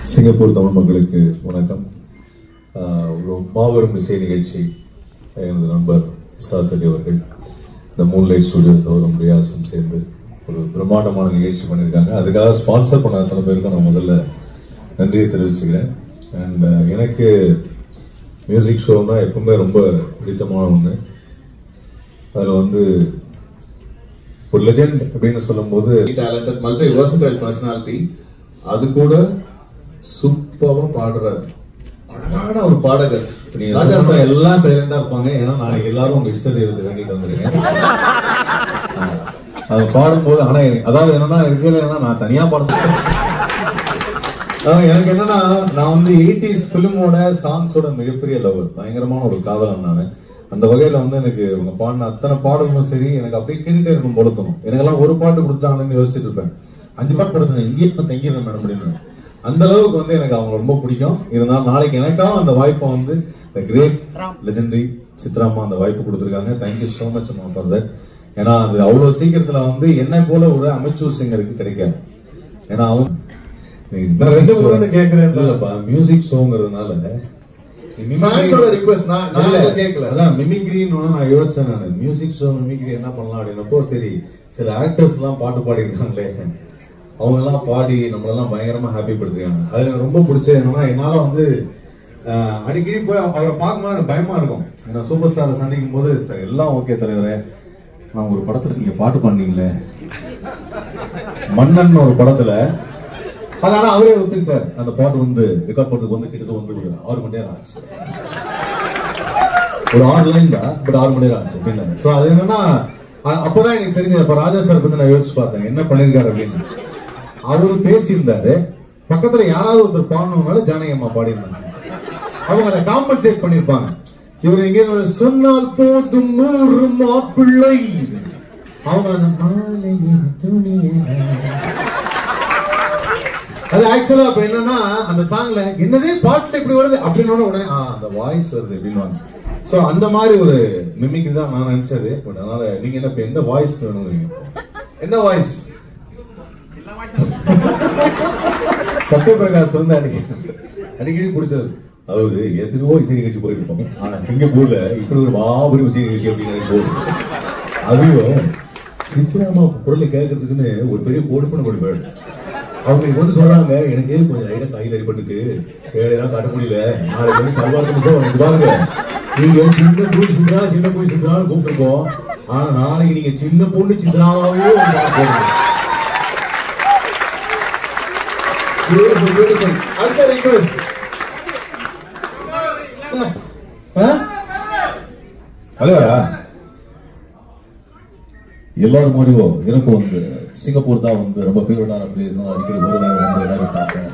Singapore Tamil மக்களுக்கு வணக்கம். ஒரு மாபெரும் இசை நிகழ்ச்சி எனது நண்பர் இஸ்ராத் அலி அவர்கள் இந்த மூன்லைட் ஸ்டுடியோஸ் அவரும் ரியாஸும் சேர்ந்து ஒரு பிரம்மாண்டமான நிகழ்ச்சி பண்ணியிருக்காங்க. அதுக்காக ஸ்பான்சர் பண்ண அத்தனை பேருக்கும் நான் முதல்ல நன்றியை தெரிவிச்சுக்கிறேன். அண்ட் எனக்கு மியூசிக் ஷோன்னா எப்பவுமே ரொம்ப பிடித்தமான ஒன்று. அதில் ஒரு லெஜெண்ட் அப்படின்னு சொல்லும்போது டேலண்டட் மல்டி வெர்சடைல் பர்சனாலிட்டி, அது கூட சூப்பரா பாடுறாரு. அழகான ஒரு பாடகர். எல்லாம் சைலண்டா இருப்பாங்க, ஏன்னா நான் எல்லாரும் உங்க இஷ்ட தெய்வத்தை வேண்டிட்டு வந்திருக்கேன். அது பாடும்போது ஆனா அதாவது என்னன்னா இருக்கல, நான் தனியா பாடுறேன். எனக்கு என்னன்னா நான் 80s பிலிமோட சாங்ஸோட மிகப்பெரிய லவர், பயங்கரமான ஒரு காதலன் நானு. அந்த வகையில எனக்கு இவங்க பாடின அத்தனை பாடலும் சரி, எனக்கு அப்படியே கேட்டுட்டே இருக்கும் போல தோணும். எனக்கெல்லாம் ஒரு பாட்டு கொடுத்தாங்கன்னு யோசிச்சுட்டு இருப்பேன். 5 பாட்டு படுத்தேன், இங்கேயே தங்கிடுறேன் மேடம் அப்படின்னு. அந்த அளவுக்கு எனக்கு அவங்க ரொம்ப பிடிக்கும். இருந்தாலும் நாளைக்கு எனக்காக அந்த வாய்ப்பை கிரேட் லெஜெண்டரி சித்ராமா அந்த வாய்ப்பு கொடுத்துருக்காங்க. தேங்க்யூ சோ மச் அம்மா ஃபார் தட். ஏன்னா அது அவ்வளவு சீக்கிரத்துல என்னை போல ஒரு அமெச்சூர் சிங்கருக்கு கிடைக்காது. ஏன்னா அவங்க ரெண்டு மூணு கேட்கிறேன் இல்லப்பா, மியூசிக் ஷோங்கிறதுனால மிமிக்ரின்னு யோசிச்சேன். நான் மியூசிக் ஷோ மிமிக்ரி என்ன பண்ணலாம் அப்படின்னப்போ, சரி சில ஆக்டர்ஸ் எல்லாம் பாட்டு பாடிருக்காங்களே, அவங்க எல்லாம் பாடி நம்மளெல்லாம் பயங்கரமா ஹாப்பி படுத்திருக்காங்க. அது எனக்கு ரொம்ப பிடிச்சது என்னன்னா, என்னால அடிக்கடி போய் அவரை பார்க்கும்போது எனக்கு பயமா இருக்கும். ஏன்னா சூப்பர் ஸ்டாரை சந்திக்கும் போது, சார் எல்லாம் ஓகே தலைவரே, நான் ஒரு படத்துல நீங்க பாட்டு பண்ணீங்களே மன்னன் ஒரு படத்துல, அதனால அவரே ஒத்துக்கிட்டார். அந்த பாட்டு ரெக்கார்ட் பண்றதுக்கு கிட்டத்தட்ட ஒரு 6 மணி நேரம் ஆச்சு. ஒரு 6 லைன் தான், பட் 6 மணி நேரம் ஆச்சு அப்படின்னா. சோ அது என்னன்னா, அப்பதான் எனக்கு தெரிஞ்சது. அப்ப ராஜா சார் பத்தி நான் யோசிச்சு பார்த்தேன், என்ன பண்ணிருக்காரு அப்படின்னு. அவரு பேசியிருந்தாரு, பக்கத்துல யாராவது ஒருத்தர் பாடணும்னால ஜானகி அம்மா பாடிருந்தாங்க. அவங்க அதை காம்பன்சேட் பண்ணிருப்பாங்க. இவர் எங்க சொன்னால் போதும் 100 மாப்பிள்ளை, அவங்க அந்த மாலையின் துணியை. அது ஆக்சுவலா அப்ப என்னன்னா, அந்த சாங்ல என்னதே பாட்டுல இப்படி வருது அப்படின்னு உடனே அந்த வாய்ஸ் வருது அப்படின்னு. சோ அந்த மாதிரி ஒரு மிமிக்ரி தான் நான் நினைச்சது. பட் அதனால நீங்க என்ன எந்த வாய்ஸ் வேணும், என்ன வாய்ஸ்? சத்யபிரகாஷ் அடிக்கடி பிடிச்சது. அதாவது எத்தனையோ இசை நிகழ்ச்சி போயிருப்போம், ஆனா சிங்கப்பூர்ல இப்படி ஒரு மாபெரும் இசை நிகழ்ச்சி அப்படின்னு போகுது. அதையும் சித்ராமா குரலை கேட்கறதுக்குன்னு ஒரு பெரிய கோடுப்பன கொடுப்பாரு. அவங்க சொல்றாங்க, எனக்கு கொஞ்சம் லைட்டா கையில் அடிபட்டுக்கு சேலையெல்லாம் கட்ட முடியல, நாளைக்கு சல்வார் கமிஷன் பாருங்க, நீங்க சின்ன பூ சித்ரா கூப்பிட்டுருக்கோம், ஆனா நாளைக்கு நீங்க சின்ன பொண்ணு சித்ராவே அடுத்த ரிக்வெஸ்ட். ஹலோரா எல்லாரும் மாதிரியோ எனக்கும் சிங்கப்பூர் தான் ரொம்ப ஃபேவரட்டான பிளேஸ். அடிக்கடி வருவேன், பார்த்தேன்.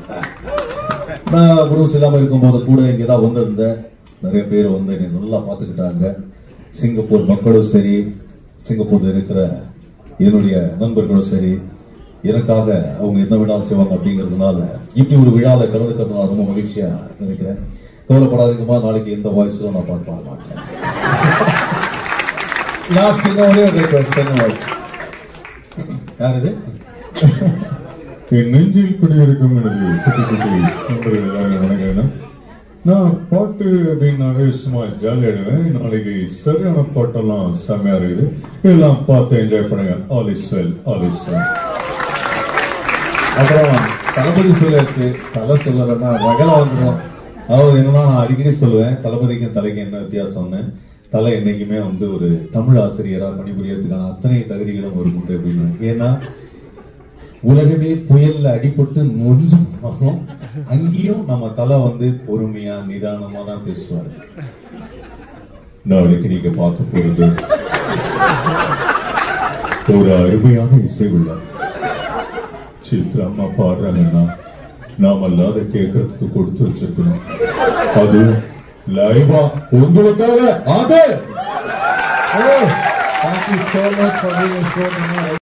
நான் குரூஸ் இல்லாம இருக்கும்போது கூட இங்கதான் வந்திருந்தேன். நிறைய பேர் என்னை நல்லா பார்த்துக்கிட்டாங்க. சிங்கப்பூர் மக்களும் சரி, சிங்கப்பூர்ல இருக்கிற என்னுடைய நண்பர்களும் சரி, எனக்காக அவங்க என்ன விழாவும் செய்வாங்க. அப்படிங்கிறதுனால இப்படி ஒரு விழாவில் கலந்துக்கிறது நான் ரொம்ப மகிழ்ச்சியா நினைக்கிறேன். கவலைப்படாதீங்கம்மா, நாளைக்கு எந்த வாய்ஸும் நான் பாட மாட்டேன். லாஸ்ட் யாரு என் நெஞ்சில் குடியிருக்கும் எனது குட்டி குட்டி நண்பர்கள் எல்லாரும் வணக்கம். நான் பாட்டு அப்படின்னாவே சும்மா ஜாலியாடுவேன். நாளைக்கு சரியான பாட்டெல்லாம் செம்மையா இருக்குது, எல்லாம் பார்த்து என்ஜாய் பண்ணுங்க. All is well, all is well. அப்புறம் தளபதி சொல்லியாச்சு, தலை சொல்லலன்னா ரகலா வந்துடும். அதாவது என்னன்னா, நான் அடிக்கடி சொல்லுவேன், தளபதிக்கும் தலைக்கும் என்ன வித்தியாசம்னு. தலை என்னைக்குமே ஒரு தமிழ் ஆசிரியரா பணிபுரியறதுக்கான அத்தனை தகுதிகளும் ஒரு உண்டு அப்படின்னு. ஏன்னா உலகமே புயல்ல அடிபட்டு நொஞ்சு போனாலும் அங்கேயும் நம்ம தலை பொறுமையா நிதானமா தான் பேசுவாரு. நாளைக்கு நீங்க பார்க்க போறது ஒரு அருமையான இசை விழா. சித்ரா அம்மா பாடுறாங்கன்னா நாம அல்லாத கேட்கறதுக்கு கொடுத்து வச்சிருக்கணும். அது லைவா உங்களுக்காக. Thank you so much for being so